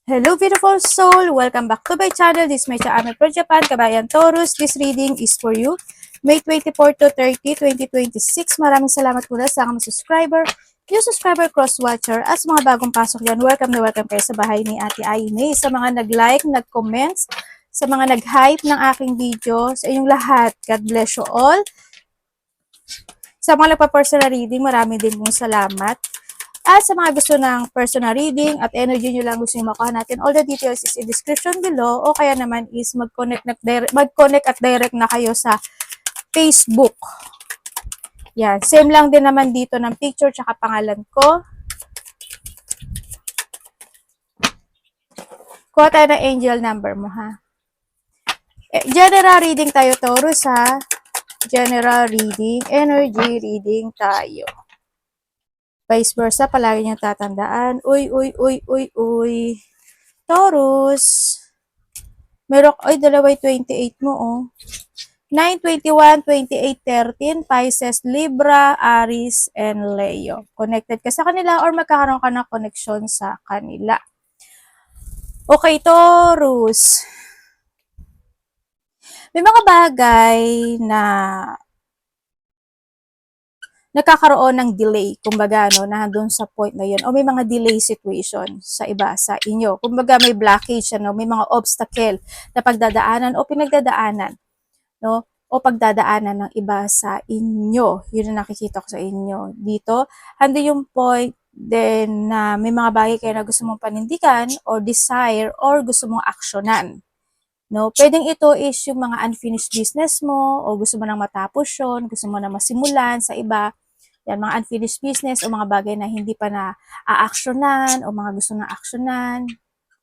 Hello beautiful soul! Welcome back to my channel. This is my channel from Japan, Kabayan Taurus. This reading is for you. May 24 to 30, 2026. Maraming salamat mula sa mga subscriber, new subscriber, cross-watcher, at sa mga bagong pasok dyan. Welcome na welcome kayo sa bahay ni Ate Aimee. Sa mga nag-like, nag-comments, sa mga nag-hype ng aking video, sa inyong lahat, God bless you all. Sa mga nagpa-personal reading, marami din pong salamat. At sa mga gusto ng personal reading at energy nyo lang gusto nyo makuha natin, all the details is in description below o kaya naman is mag-connect at direct na kayo sa Facebook. Yan. Same lang din naman dito ng picture tsaka pangalan ko. Kuha tayo ng angel number mo, ha? General reading tayo, Taurus, ha? General reading, energy reading tayo. Vice versa, palagi nyo tatandaan. Uy. Taurus. Meron, dalaway 28 mo, oh. 9, 21, 28, 13, Pisces, Libra, Aries, and Leo. Connected ka sa kanila or magkakaroon ka ng connection sa kanila. Okay, Taurus. May mga bagay na nagkakaroon ng delay, kumbaga, no, na doon sa point na yun, o may mga delay situation sa iba, sa inyo. Kumbaga, may blockage, ano, may mga obstacle na pagdadaanan o pinagdadaanan, no, o pagdadaanan ng iba sa inyo. Yun ang nakikita ko sa inyo dito. Hando yung point then na may mga bagay kayo na gusto mong panindigan or desire or gusto mong aksyonan. No, pwedeng ito is yung mga unfinished business mo o gusto mo nang matapos yun, gusto mo na masimulan sa iba. Yan, mga unfinished business o mga bagay na hindi pa na aaksyonan o mga gusto na aksyonan.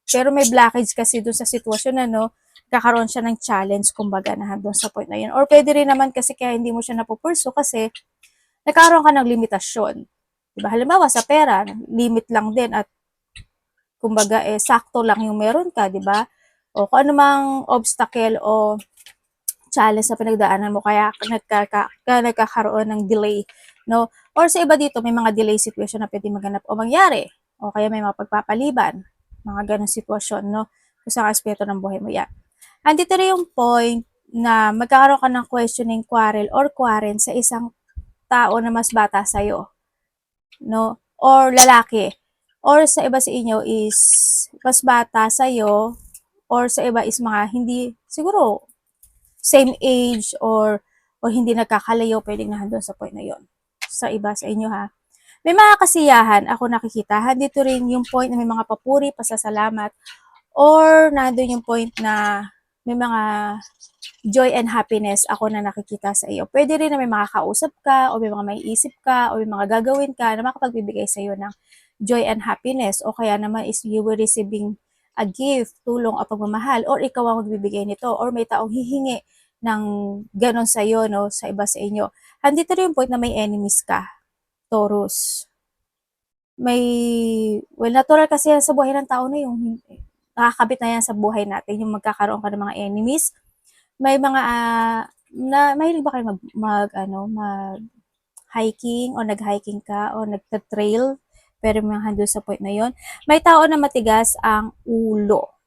Pero may blockage kasi doon sa sitwasyon na, no, kakaroon siya ng challenge, kumbaga, na doon sa point na yun. Or pwede rin naman kasi kaya hindi mo siya napupurso kasi nagkaroon ka ng limitasyon. Diba? Halimbawa, sa pera, limit lang din at kumbaga, sakto lang yung meron ka, diba? O kung anumang obstacle o challenge na pinagdaanan mo kaya nagkakaroon ng delay, no? Or sa iba dito may mga delay situation na pwede maganap o mangyari o kaya may mga pagpapaliban, mga ganong sitwasyon, no? Kung sa aspeto ng buhay mo yan. Andito rin yung point na magkakaroon ka ng questioning, quarrel or quarrel sa isang tao na mas bata sa'yo, no? Or lalaki. Or sa iba sa inyo is mas bata sa'yo or sa iba is mga hindi siguro same age or hindi nagkakalayo, pwedeng nandun sa point na yon. Sa iba sa inyo, ha. May mga kasiyahan ako nakikita. Dito rin yung point na may mga papuri, pasasalamat, or nandun yung point na may mga joy and happiness ako na nakikita sa iyo. Pwede rin na may makakausap ka, o may mga maiisip ka, o may mga gagawin ka na makapagbibigay sa iyo ng joy and happiness, o kaya naman is you were receiving a gift, tulong o pagmamahal, or ikaw ang magbibigay nito, or may taong hihingi ng ganon sa iyo, no, sa iba sa inyo. Handito rin yung point na may enemies ka, Taurus. May, well, natural kasi yan sa buhay ng tao na yung nakakabit na yan sa buhay natin, yung magkakaroon ka ng mga enemies. May mga, mahilig ba kayo mag hiking o nag-hiking ka o nagta-trail, pero may hando sa point na yon. May tao na matigas ang ulo.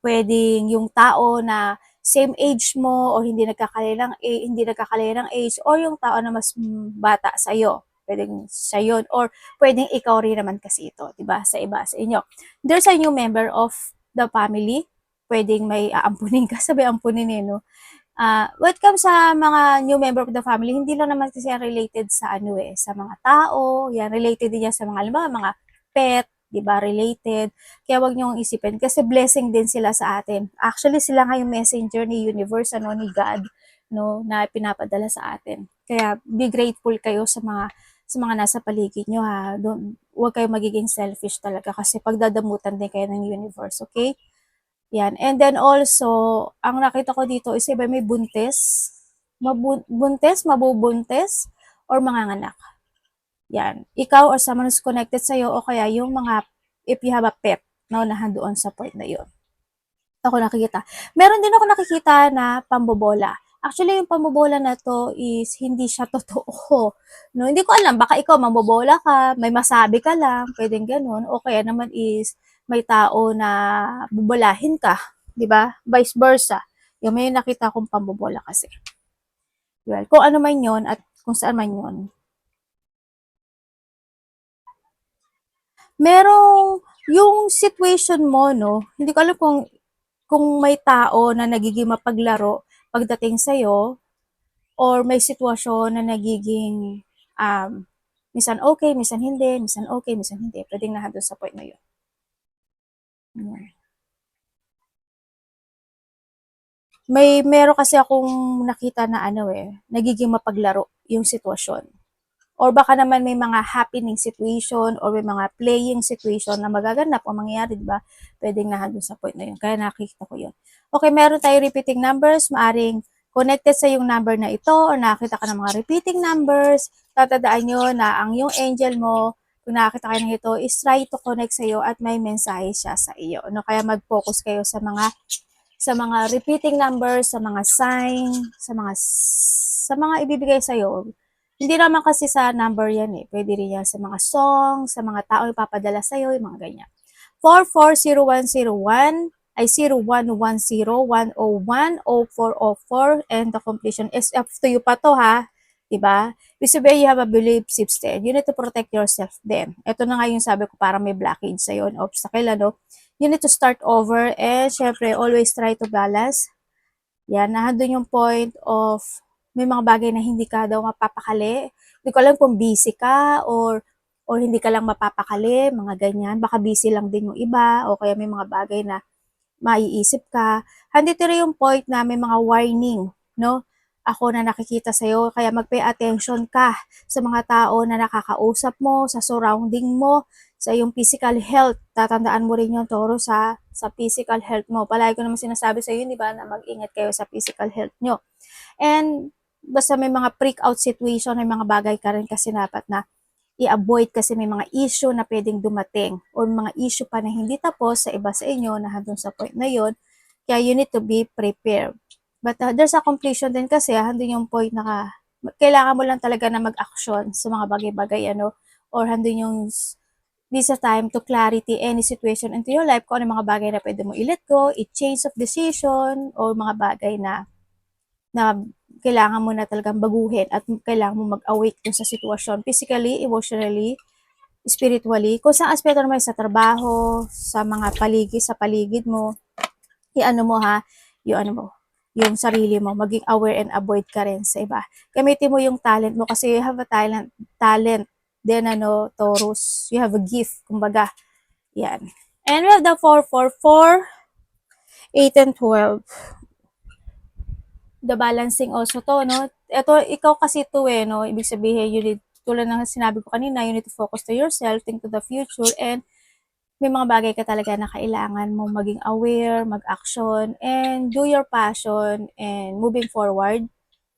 Pwedeng yung tao na same age mo o hindi nagkakalayo ng age, or yung tao na mas bata sa iyo. Pwedeng siya yun, or pwedeng ikaw rin naman kasi ito, 'di ba? Sa iba sa inyo. There's a new member of the family. Pwedeng may aampunin ka, sabay ampunin no. When it comes sa mga new member of the family, hindi lang naman kasi yan related sa sa mga tao, yan related din yan sa mga mga pet, 'di ba, related. Kaya wag niyo isipin kasi blessing din sila sa atin. Actually, sila nga yung messenger ni universe, ni God, no, na pinapadala sa atin. Kaya be grateful kayo sa mga nasa paligid nyo, ha. Huwag kayo magiging selfish talaga kasi pagdadamutan din kayo ng universe, okay? Yan. And then also, ang nakita ko dito is iba may buntis, mabubuntis, or manganganak. Yan. Ikaw or someone who's connected sa'yo o kaya yung mga, if you have a pet, no, na doon sa point na yun. Ako nakikita. Meron din ako nakikita na pambobola. Actually, yung pambobola na to is hindi siya totoo. No, hindi ko alam, baka ikaw mambobola ka, may masabi ka lang, pwedeng ganun, o kaya naman is may tao na bubulahin ka, 'di ba? Vice versa. Yung may nakita kong pambobola kasi. Well, kung ano man 'yon at kung saan man 'yon. Merong yung situation mo, no? Hindi ko alam kung may tao na nagiging mapaglaro pagdating sa'yo or may sitwasyon na nagiging minsan okay, minsan hindi, minsan okay, minsan hindi. Pwedeng nandun sa point na yun. Meron kasi akong nakita na nagiging mapaglaro yung sitwasyon. Or baka naman may mga happening situation or may mga playing situation na magaganap o mangyayari, di ba? Pwedeng nandun sa point na yun. Kaya nakikita ko yun. Okay, meron tayo repeating numbers. Maaring connected sa yung number na ito or nakita ka ng mga repeating numbers. Tatandaan nyo na ang yung angel mo, kung nakakita kayo ng ito, is try to connect sa iyo at may mensahe siya sa iyo. No? Kaya mag-focus kayo sa mga repeating numbers, sa mga sign, sa mga ibibigay sa iyo. Hindi naman kasi sa number yan eh. Pwede rin yan sa mga song, sa mga tao ipapadala sa iyo, yung mga ganyan. 440101 ay 0110-101-0404 and the completion is up to you pa to ha. Diba? Ibig sabihin, you have a belief system. You need to protect yourself then. Ito na nga yung sabi ko, parang may blockage sa'yo, obstacle, You need to start over and syempre, always try to balance. Yan, nandun yung point of may mga bagay na hindi ka daw mapapakali. Hindi ko alam kung busy ka or hindi ka lang mapapakali, mga ganyan. Baka busy lang din yung iba o kaya may mga bagay na maiisip ka. Handito rin yung point na may mga warning, no? Ako na nakikita sa'yo, kaya mag-pay attention ka sa mga tao na nakakausap mo, sa surrounding mo, sa iyong physical health. Tatandaan mo rin yung Toro sa physical health mo. Palagi ko naman sinasabi sa iyo, di ba, na mag-ingat kayo sa physical health nyo. And basta may mga freak out situation, may mga bagay ka rin kasi dapat na i-avoid kasi may mga issue na pwedeng dumating or mga issue pa na hindi tapos sa iba sa inyo na handun sa point na yon. Kaya you need to be prepared. But there's a completion din kasi handun yung point na kailangan mo lang talaga na mag-action sa mga bagay-bagay or handun yung this is a time to clarity any situation into your life kung ano mga bagay na pwede mo i-let go, i-change of decision or mga bagay na kailangan mo na talagang baguhin at kailangan mo mag-awake dun sa sitwasyon physically, emotionally, spiritually, kung saan aspeto naman sa trabaho, sa mga sa paligid mo, yung sarili mo, maging aware and avoid ka rin sa iba. Gamitin mo yung talent mo kasi you have a talent then Taurus, you have a gift, kumbaga, yan. And we have the 444, 8 and 12. The balancing also to, no? Ito, ikaw kasi to no? Ibig sabihin, tulad ng sinabi ko kanina, you need to focus to yourself, think to the future, and may mga bagay ka talaga na kailangan mo maging aware, mag-action, and do your passion, and moving forward.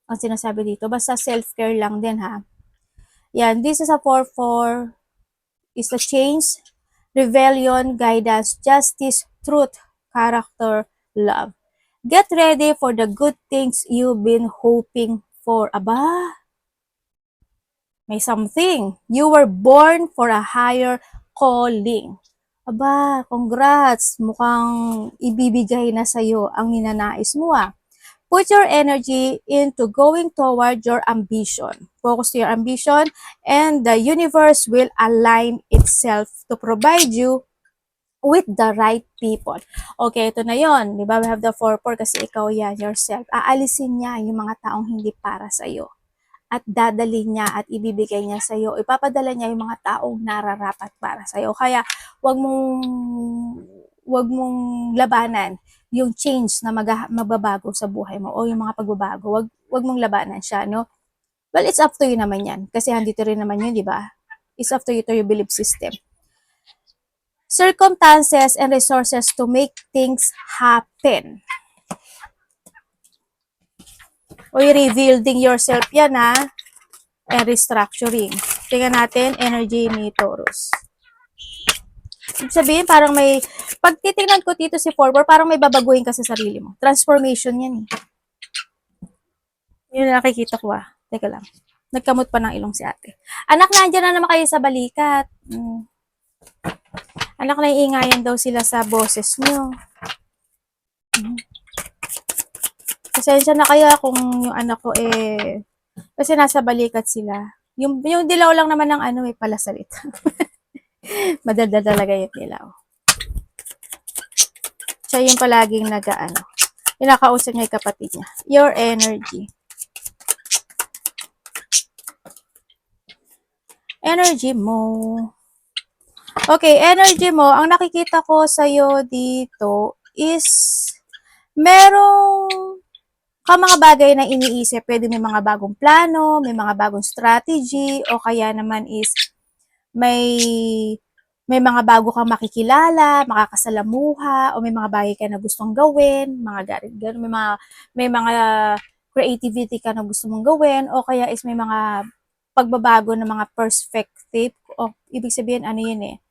Ang sinasabi dito, basta self-care lang din, ha? Yan, this is a 4-4, is the change, rebellion, guidance, justice, truth, character, love. Get ready for the good things you've been hoping for. Aba, may something. You were born for a higher calling. Aba, congrats. Mukhang ibibigay na sa'yo ang ninanais mo Put your energy into going toward your ambition. Focus to your ambition and the universe will align itself to provide you with the right people. Okay, ito na yon, di ba? We have the 4-4 kasi ikaw yan, yourself. Aalisin niya yung mga taong hindi para sa iyo. At dadalhin niya at ibibigay niya sa iyo. Ipapadala niya yung mga taong nararapat para sa iyo. Kaya, wag mong labanan yung change na magbabago sa buhay mo o yung mga pagbabago. Wag mong labanan siya, no? Well, it's up to you naman yan. Kasi handito rin naman yun, di ba? It's up to you to your belief system. Circumstances and resources to make things happen. O rebuilding yourself yan and restructuring. Tingnan natin, energy ni Taurus. Ibig sabihin, parang pag titingnan ko dito si 4-4, parang may babaguhin ka sa sarili mo. Transformation yan Yun na nakikita ko Teka lang. Nagkamot pa ng ilong si ate. Anak, nandiyan na naman kayo sa balikat. Anak, naiingayan daw sila sa boses nyo. Pasensya na kaya kung yung anak ko kasi nasa balikat sila. Yung dilaw lang naman ng palasalit. Madaldal talaga yung dilaw. Siya yung palaging kinakausap niya yung kapatid niya. Your energy. Energy mo. Okay, energy mo, ang nakikita ko sa'yo dito is merong mga bagay na iniisip. Pwede may mga bagong plano, may mga bagong strategy, o kaya naman is may mga bago kang makikilala, makakasalamuha, o may mga bagay ka na gustong gawin, mga ganun, may mga creativity ka na gusto mong gawin, o kaya is may mga pagbabago ng mga perspective, o ibig sabihin yun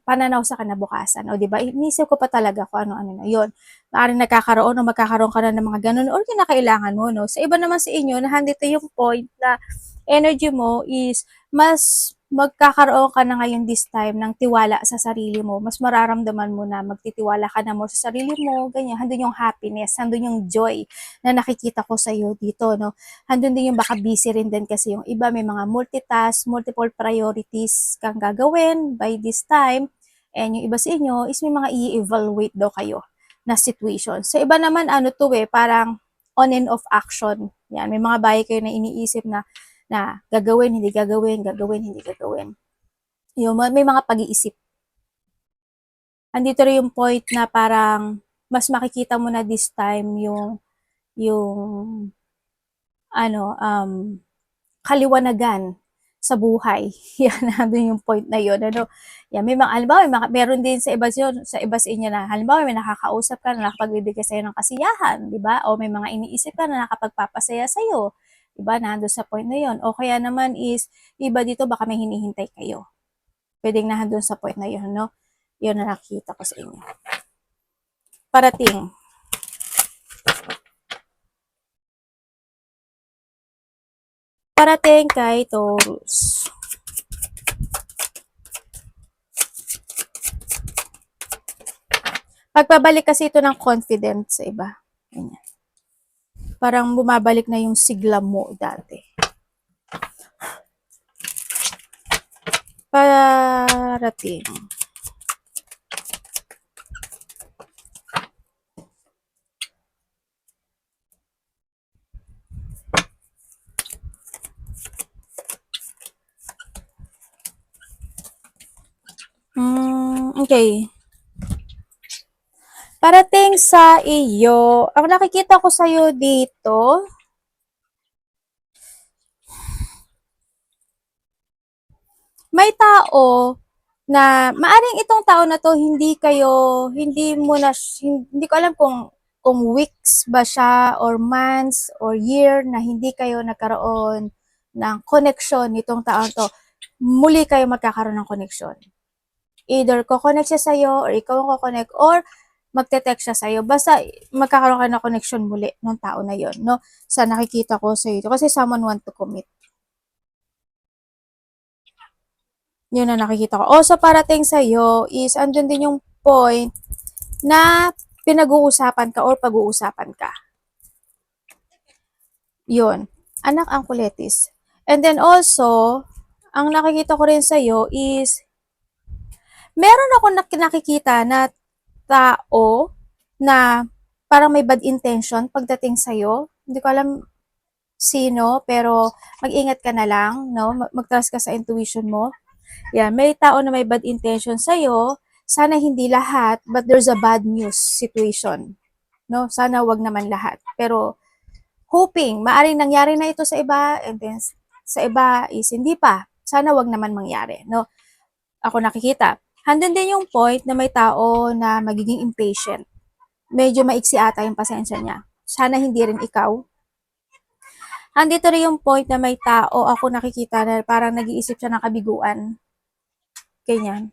pananaw sa kinabukasan. O, di ba? Inisip ko pa talaga kung ano-ano na yun. Maaaring nagkakaroon o magkakaroon ka na ng mga ganun or kinakailangan mo, no? Sa iba naman sa inyo, nahandito yung point na energy mo is mas magkakaroon ka na ngayon this time ng tiwala sa sarili mo. Mas mararamdaman mo na magtitiwala ka na more sa sarili mo, ganyan. Handun yung happiness, handun yung joy na nakikita ko sa iyo dito, no? Handun din yung baka busy rin din kasi yung iba may mga multitask, multiple priorities kang gagawin by this time. And yung iba sa inyo is may mga i-evaluate daw kayo na situation. Sa iba naman parang on and off action. Yan, may mga bagay kayo na iniisip na gagawin, hindi gagawin, gagawin, hindi gagawin. Yung may mga pag-iisip. Andito rin yung point na parang mas makikita mo na this time yung kaliwanagan sa buhay. Yan, nandun yung point na yun. Yan, may mga, halimbawa, meron din sa iba sa inyo na, halimbawa, may nakakausap ka na nakapagbibigay sa'yo ng kasiyahan, di ba? O may mga iniisip ka na nakapagpapasaya sa'yo, di ba? Nandun sa point na yun. O kaya naman is, iba dito, baka may hinihintay kayo. Pwedeng nandun sa point na yun, no? Yun na nakikita ko sa inyo. Parating. Parating kay Taurus. Pagpabalik kasi ito ng confidence sa iba. Ganyan. Parang bumabalik na yung sigla mo dati. Parating. Okay. Parating sa iyo, ang nakikita ko sa iyo dito, may tao na maaring itong tao na to hindi ko alam kung weeks ba siya or months or year na hindi kayo nagkaroon ng connection nitong taon to. Muli kayo magkakaroon ng connection. Either ko-connect siya sa'yo or ikaw ang ko-connect or magte-text siya sa'yo. Basta magkakaroon ka ng connection muli ng tao na yon, no? Sa nakikita ko sa ito. Kasi someone want to commit. Yun na nakikita ko. Also, parating sa'yo is andun din yung point na pinag-uusapan ka or pag-uusapan ka. Yun. Anak ang kuletis. And then also, ang nakikita ko rin sa'yo is meron ako nakikita na tao na parang may bad intention pagdating sa'yo. Hindi ko alam sino, pero mag-ingat ka na lang, no? Mag-trust ka sa intuition mo. Yan, may tao na may bad intention sa'yo. Sana hindi lahat, but there's a bad news situation. No? Sana wag naman lahat. Pero, hoping, maaring nangyari na ito sa iba, and then sa iba is hindi pa. Sana wag naman mangyari. No? Ako nakikita. Handun din yung point na may tao na magiging impatient. Medyo maiksi ata yung pasensya niya. Sana hindi rin ikaw. Andito rin yung point na may tao ako nakikita na parang nag-iisip siya ng kabiguan. Ganyan.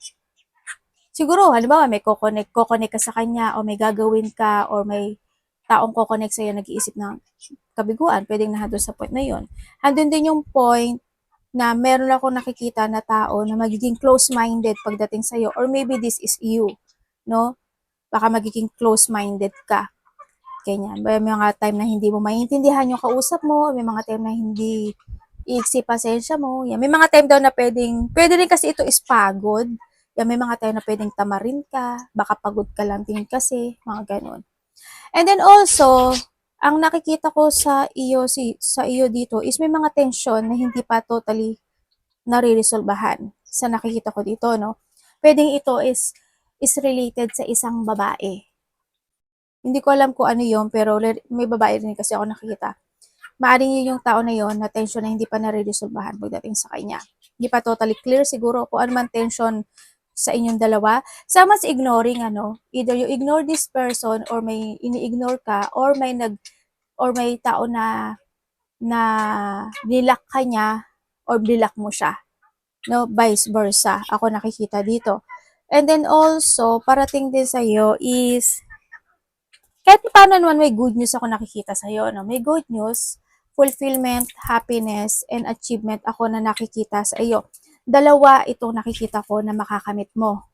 Siguro, halimbawa, may kokonek ka sa kanya o may gagawin ka or may taong kokonek sa'yo nag-iisip ng kabiguan. Pwedeng nandun sa point na yun. Andun din yung point na meron ako nakikita na tao na magiging close-minded pagdating sa'yo, or maybe this is you, no? Baka magiging close-minded ka. Ganyan. May mga time na hindi mo maintindihan yung kausap mo, may mga time na hindi iiksi pasensya mo. Yan. May mga time daw na pwede rin kasi ito is pagod. Yan, may mga time na pwedeng tamarin ka, baka pagod ka lang din kasi, mga ganun. And then also, ang nakikita ko sa iyo dito is may mga tension na hindi pa totally nare-resolbahan sa nakikita ko dito, no? Pwedeng ito is related sa isang babae. Hindi ko alam kung ano yun, pero may babae rin kasi ako nakikita. Maaring yun yung tao na yun na tension na hindi pa nare-resolbahan pagdating sa kanya. Hindi pa totally clear siguro kung ano man tension sa inyong dalawa. Someone's ignoring, either you ignore this person or may ini-ignore ka or may tao na nilak ka niya or bilak mo siya. No, vice versa. Ako nakikita dito. And then also, parating din sa iyo is kahit paano naman may good news ako nakikita sa iyo, no? May good news, fulfillment, happiness, and achievement ako na nakikita sa iyo. Dalawa itong nakikita ko na makakamit mo,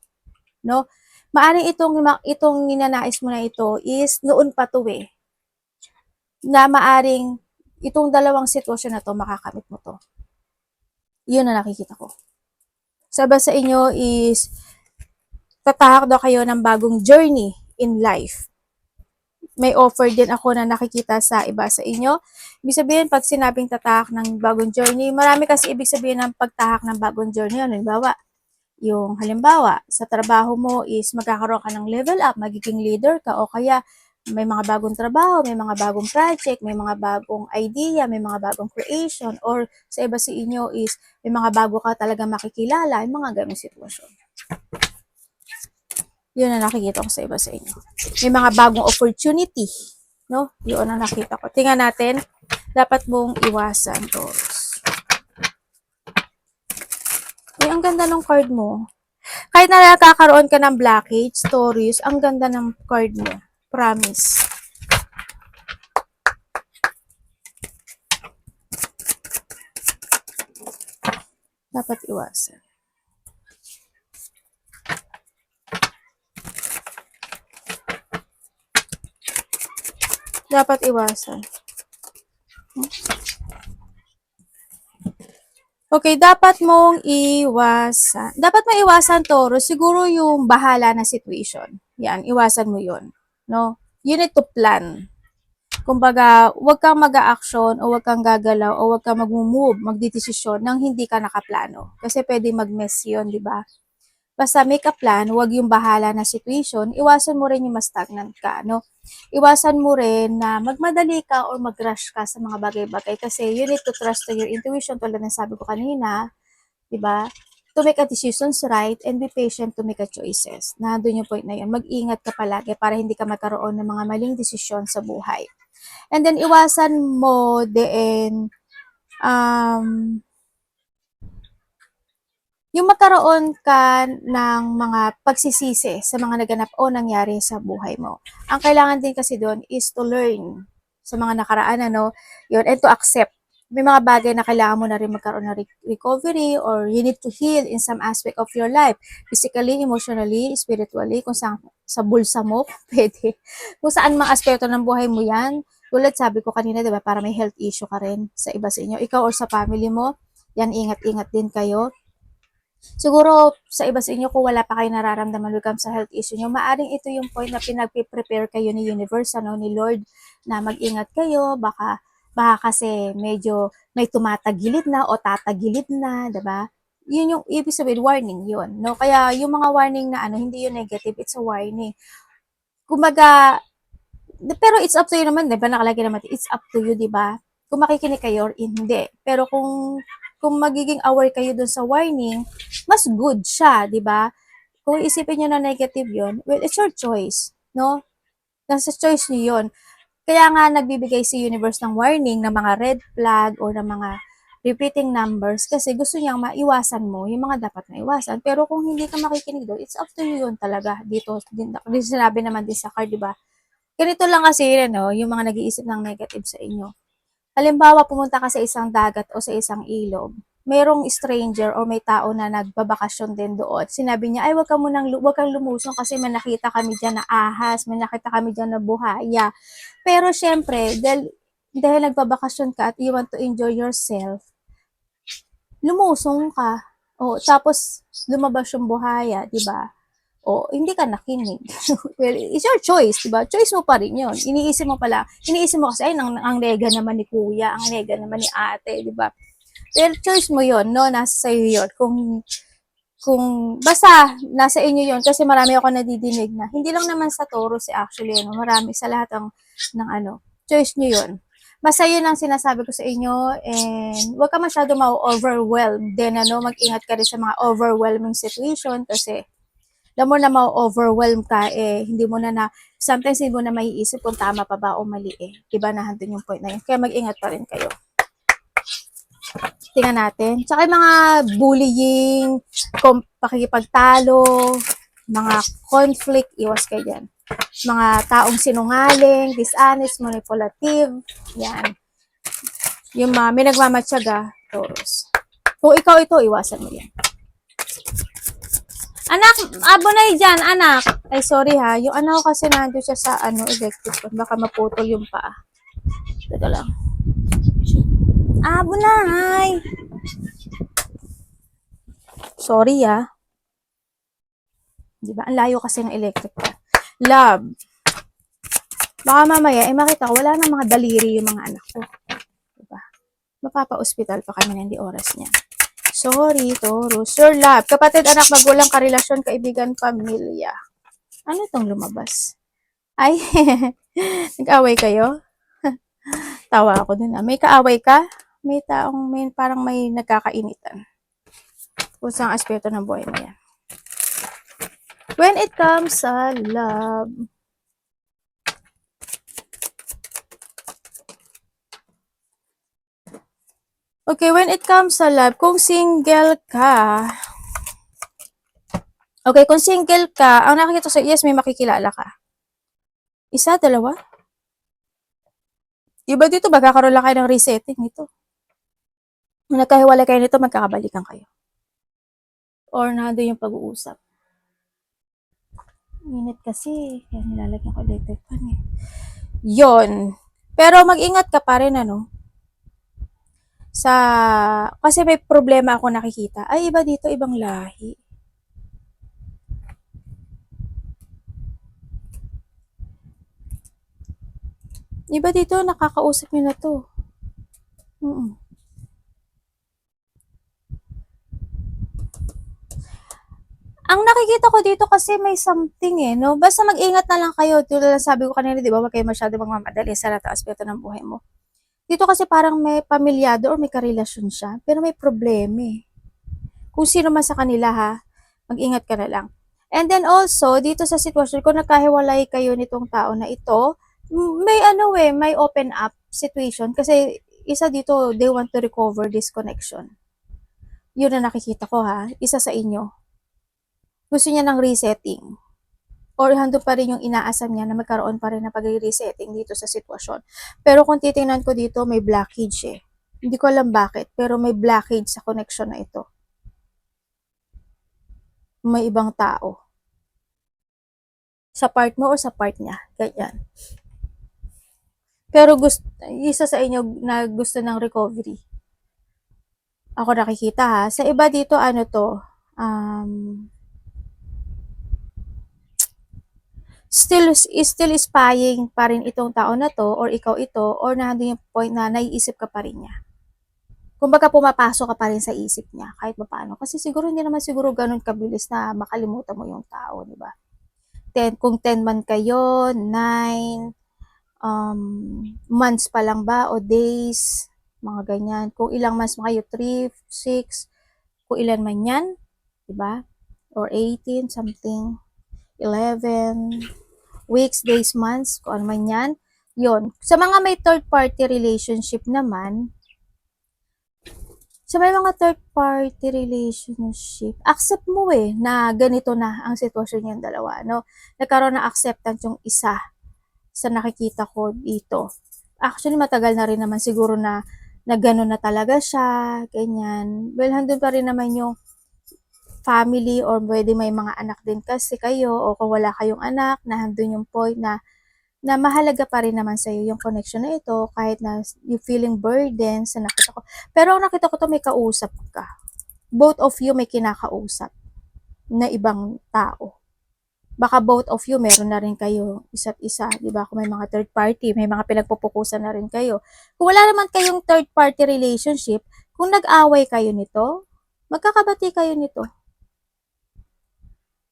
no? Maaring itong ninanais mo na ito is noon pa to na maaring itong dalawang sitwasyon na to makakamit mo to. Yun na nakikita ko. Sabi sa inyo is tatahak daw kayo ng bagong journey in life. May offer din ako na nakikita sa iba sa inyo. Ibig sabihin, pag sinabing tatahak ng bagong journey, marami kasi ibig sabihin ng pagtahak ng bagong journey. Halimbawa, sa trabaho mo is magkakaroon ka ng level up, magiging leader ka, o kaya may mga bagong trabaho, may mga bagong project, may mga bagong idea, may mga bagong creation, or sa iba sa inyo is may mga bago ka talaga makikilala, yung mga ganong sitwasyon. Yun na nakikita ko sa iba sa inyo. May mga bagong opportunity, no? Yun na nakita ko. Tingnan natin, dapat mong iwasan to. Ang ganda ng card mo. Kahit na nakakaroon ka ng blockage, stories, ang ganda ng card mo. Promise. Dapat iwasan. Dapat iwasan. Okay, dapat mong iwasan. Dapat mo iwasan, Taurus, siguro yung bahala na situation. Yan, iwasan mo yun. No? You need to plan. Kumbaga, huwag kang mag-a-action o huwag kang gagalaw o huwag kang mag-move, magdidesisyon nang hindi ka nakaplano. Kasi pwede mag-mess yun, di ba? Basta make a plan, huwag yung bahala na situation, iwasan mo rin yung ma-stagnant ka, no? Iwasan mo rin na magmadali ka or mag-rush ka sa mga bagay-bagay kasi you need to trust to your intuition tulad ng sabi ko kanina, di ba? To make a decisions right and be patient to make a choices. Nandun yung point na yun. Mag-ingat ka palagi para hindi ka magkaroon ng mga maling desisyon sa buhay. And then, iwasan mo din, yung magkaroon ka ng mga pagsisisi sa mga naganap o nangyari sa buhay mo. Ang kailangan din kasi doon is to learn sa mga nakaraan, yun, and to accept. May mga bagay na kailangan mo na rin magkaroon ng recovery or you need to heal in some aspect of your life. Physically, emotionally, spiritually, kung saan, sa bulsa mo, pwede. Kung saan mga aspeto ng buhay mo yan. Tulad sabi ko kanina, diba, para may health issue ka rin sa iba sa inyo. Ikaw or sa family mo, yan, ingat-ingat din kayo. Siguro, sa iba sa inyo, kung wala pa kayo nararamdaman when sa health issue nyo, maaring ito yung point na pinag-prepare kayo ni Universe, ni Lord, na mag-ingat kayo, baka kasi medyo may tumatagilid na o tatagilid na, diba? Yun yung ibig sabihin, warning yun, no? Kaya yung mga warning na hindi yun negative, it's a warning. Kumaga, pero it's up to you naman, diba? Nakalagay naman, it's up to you, diba? Kung makikinig kayo or hindi. Pero kung magiging aware kayo dun sa warning, mas good siya, di ba? Kung isipin nyo na negative yon, well, it's your choice, no? Nasa choice niyo yun. Kaya nga nagbibigay si universe ng warning ng mga red flag o ng mga repeating numbers kasi gusto niyang maiwasan mo yung mga dapat na iwasan. Pero kung hindi ka makikinig doon, it's up to you yun talaga. Dito, sinabi naman din sa card, di ba? Ganito lang kasi yung mga nag-iisip ng negative sa inyo. Halimbawa, pumunta ka sa isang dagat o sa isang ilog. merong stranger o may tao na nagbabakasyon din doon. Sinabi niya, ay wag kang lumusong kasi may nakita kami dyan na ahas, may nakita kami dyan na buhaya. Pero syempre, dahil nagbabakasyon ka at you want to enjoy yourself, lumusong ka. O, tapos lumabas yung buhaya, di ba? O, hindi ka nakinig. Well, it's your choice, di ba? Choice mo pa rin yun. Iniisip mo kasi, ay, ang nega naman ni kuya, ang nega naman ni ate, di ba? Well, choice mo yun, no? Nasa sa'yo yun. Basta, nasa inyo yun. Kasi marami ako nadidinig na, hindi lang naman sa Taurus actually, ano, marami sa lahat ng ano, choice nyo yun. Basta yun ang sinasabi ko sa inyo, and huwag ka masyado ma-overwhelm. Then, ano, mag-ingat ka rin sa mga overwhelming situation kasi, alam mo na ma-overwhelm ka, sometimes hindi mo na maiisip kung tama pa ba o mali eh. Diba, nandun yung point na yun. Kaya mag-ingat pa rin kayo. Tingnan natin. Tsaka yung mga bullying, pakikipagtalo, mga conflict, iwas kayo dyan. Mga taong sinungaling, dishonest, manipulative, yan. Yung mga may nagmamatyaga, Taurus. Kung ikaw ito, iwasan mo yan. Anak, abonay dyan, anak. Ay, sorry ha. Yung anak ko kasi nandun siya sa electric. Baka maputol yung paa. Teka lang. Abonay! Sorry ah. Diba? Ang layo kasi ng electric pa. Love. Baka mamaya, makita ko, wala na mga daliri yung mga anak ko. Diba? Mapapa-hospital pa kami na hindi oras niya. Sorry, Taurus. Sir love. Kapatid, anak, magulang, karelasyon, kaibigan, pamilya. Ano itong lumabas? Ay, nag-away kayo? Tawa ako dun ah. May kaaway ka? May parang may nagkakainitan. Kung saan aspeto ng buhay mo yan. When it comes sa love, okay, when it comes sa love, kung single ka, okay, kung single ka, ang nakikita sa yes, may makikilala ka. Isa, dalawa? Diba dito, magkakaroon lang kayo ng resetting nito. Kung nagkahiwalay kayo nito, magkakabalikan kayo. Or nando yung pag-uusap. Init kasi, kaya nilalagyan ko electric fan eh. Yon. Pero mag-ingat ka pa rin, ano? Kasi may problema ako nakikita. Ay, iba dito, ibang lahi. Iba dito, nakakausap nyo na to. Ang nakikita ko dito kasi may something eh, no? Basta mag-ingat na lang kayo. Tulad lang sabi ko kanina, di ba? Huwag kayo masyado magmamadali sa lahat ng aspeto ng buhay mo. Dito kasi parang may pamilyado or may karelasyon siya, pero may problema eh. Kung sino man sa kanila ha, mag-ingat ka na lang. And then also, dito sa sitwasyon, kung nagkahiwalay kayo nitong tao na ito, may open up situation kasi isa dito, they want to recover this connection. Yun na nakikita ko ha, isa sa inyo. Gusto niya ng resetting. Or hando pa rin yung inaasam niya na magkaroon pa rin ng pag-resetting dito sa sitwasyon. Pero kung titingnan ko dito, may blockage eh. Hindi ko alam bakit, pero may blockage sa connection na ito. May ibang tao. Sa part mo o sa part niya. Ganyan. Pero isa sa inyo na gusto ng recovery. Ako nakikita ha. Sa iba dito, ano to, still spying pa rin itong tao na to or ikaw ito or nandun yung point na naiisip ka pa rin niya. Kumbaga pumapasok ka pa rin sa isip niya kahit paano. Kasi siguro hindi naman siguro ganun kabilis na makalimutan mo yung tao, di ba? Kung 10 man kayo, 9 months pa lang ba o days, mga ganyan. Kung ilang months mo kayo, 3, 6, kung ilan man yan, di ba? Or 18, something, 11, weeks, days, months, kung ano man yan. Yun. Sa mga may third party relationship naman, accept mo eh na ganito na ang sitwasyon niyang dalawa. No? Nagkaroon ng acceptance yung isa sa nakikita ko dito. Actually, matagal na rin naman siguro na na gano'n na talaga siya, ganyan. Well, handun pa rin naman yung family or pwede may mga anak din kasi kayo o kung wala kayong anak, na handun yung point na mahalaga pa rin naman sa'yo yung connection na ito kahit na you feeling burden sa nakita ko. Pero ang nakita ko to may kausap ka. Both of you may kinakausap na ibang tao. Baka both of you meron na rin kayo isa't isa, 'di ba? Kung may mga third party, may mga pinagpupukusan na rin kayo. Kung wala naman kayong third party relationship, kung nag-away kayo nito, magkakabati kayo nito.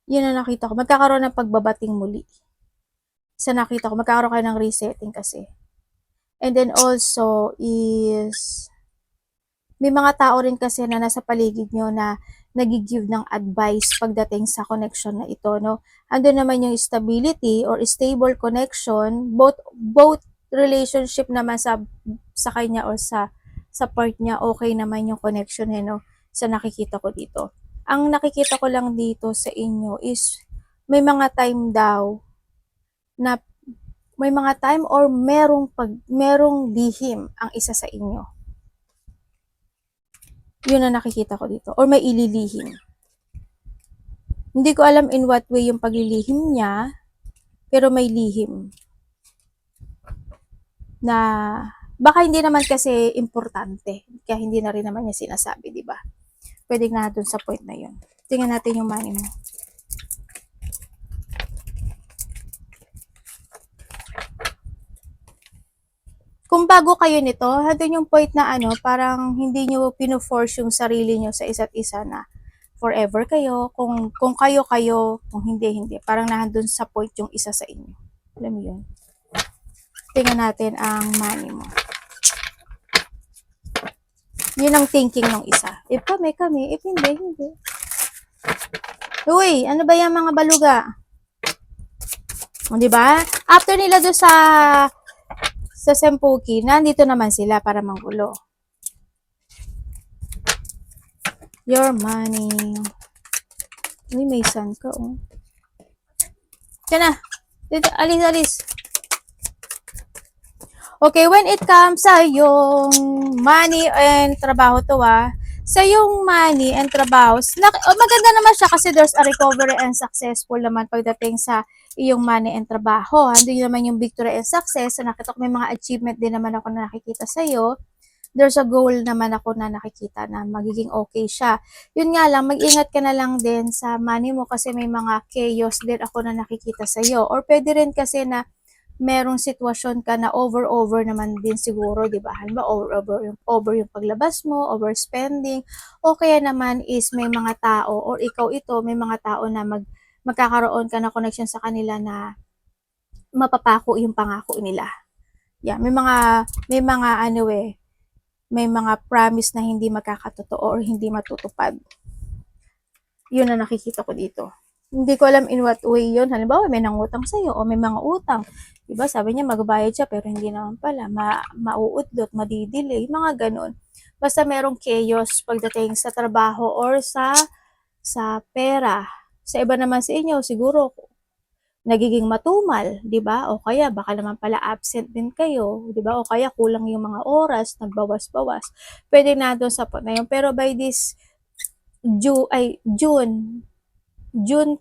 Yun ang nakita ko. Magkakaroon ng pagbabating muli. Sa nakita ko, magkakaroon kayo ng resetting kasi. And then also is may mga tao rin kasi na nasa paligid nyo na nagigive ng advice pagdating sa connection na ito, no? Ando naman yung stability or stable connection, both relationship naman sa kanya or sa part niya, okay naman yung connection, no? Sa nakikita ko dito. Ang nakikita ko lang dito sa inyo is may mga time daw na may mga time or merong lihim ang isa sa inyo. Yun ang nakikita ko dito. Or may ililihim. Hindi ko alam in what way yung paglilihim niya, pero may lihim. Na baka hindi naman kasi importante. Kaya hindi na rin naman niya sinasabi, di ba? Pwede na dun sa point na yun. Tingnan natin yung money mo. Kung bago kayo nito, handun yung point na parang hindi nyo pino-force yung sarili nyo sa isa't isa na forever kayo, kung kayo, kung hindi. Parang nahandun sa point yung isa sa inyo. Alam mo yun? Tingnan natin ang money mo. Yun ang thinking ng isa. If kami, if hindi. Uy, ano ba yung mga baluga? Di ba? After nila do sa Sempuki, nandito naman sila para manggulo. Your money. Uy, may sun ka, oh. Diyan na. Dito, alis. Okay, when it comes sa yung money and trabaho to, sa yung money and trabaho, maganda naman siya kasi there's a recovery and successful naman pagdating sa iyong money and trabaho. Hindi naman yung victory and success. So, nakita ko may mga achievement din naman ako na nakikita sa'yo. There's a goal naman ako na nakikita na magiging okay siya. Yun nga lang, mag-ingat ka na lang din sa money mo kasi may mga chaos din ako na nakikita sa'yo. Or pwede rin kasi na merong sitwasyon ka na over naman din siguro, di ba? Halimbawa, over yung paglabas mo, overspending, o kaya naman is may mga tao, or ikaw ito, may mga tao na magkakaroon ka na connection sa kanila na mapapako yung pangako nila. Yeah, may mga promise na hindi magkakatotoo or hindi matutupad. Yun na nakikita ko dito. Hindi ko alam in what way yun. Halimbawa, may nangutang sa'yo o may mga utang. Diba, sabi niya magbayad siya pero hindi naman pala. Mauudlot, madidelay, mga ganun. Basta merong chaos pagdating sa trabaho or sa pera. Sa iba naman sa inyo, siguro nagiging matumal, 'di ba? O kaya baka naman pala absent din kayo, 'di ba? O kaya kulang yung mga oras, nagbawas-bawas. Pwede na doon sa point na yun. Pero by this June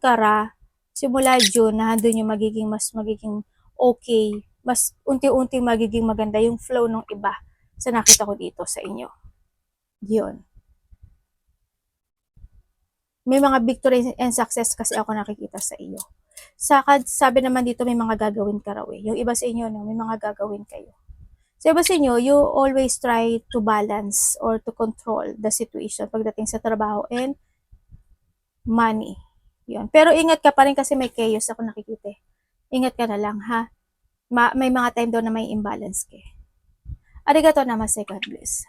kara, simula June, na doon yung magiging okay, mas unti-unti magiging maganda yung flow ng iba sa nakita ko dito sa inyo. Yun. May mga victory and success kasi ako nakikita sa iyo. Sabi naman dito may mga gagawin ka raw eh. Yung iba sa inyo, no, may mga gagawin kayo. Sa iba sa inyo, you always try to balance or to control the situation pagdating sa trabaho and money. Yun. Pero ingat ka pa rin kasi may chaos ako nakikita. Ingat ka na lang, ha? May mga time daw na may imbalance ka. Arigato namaste, God bless.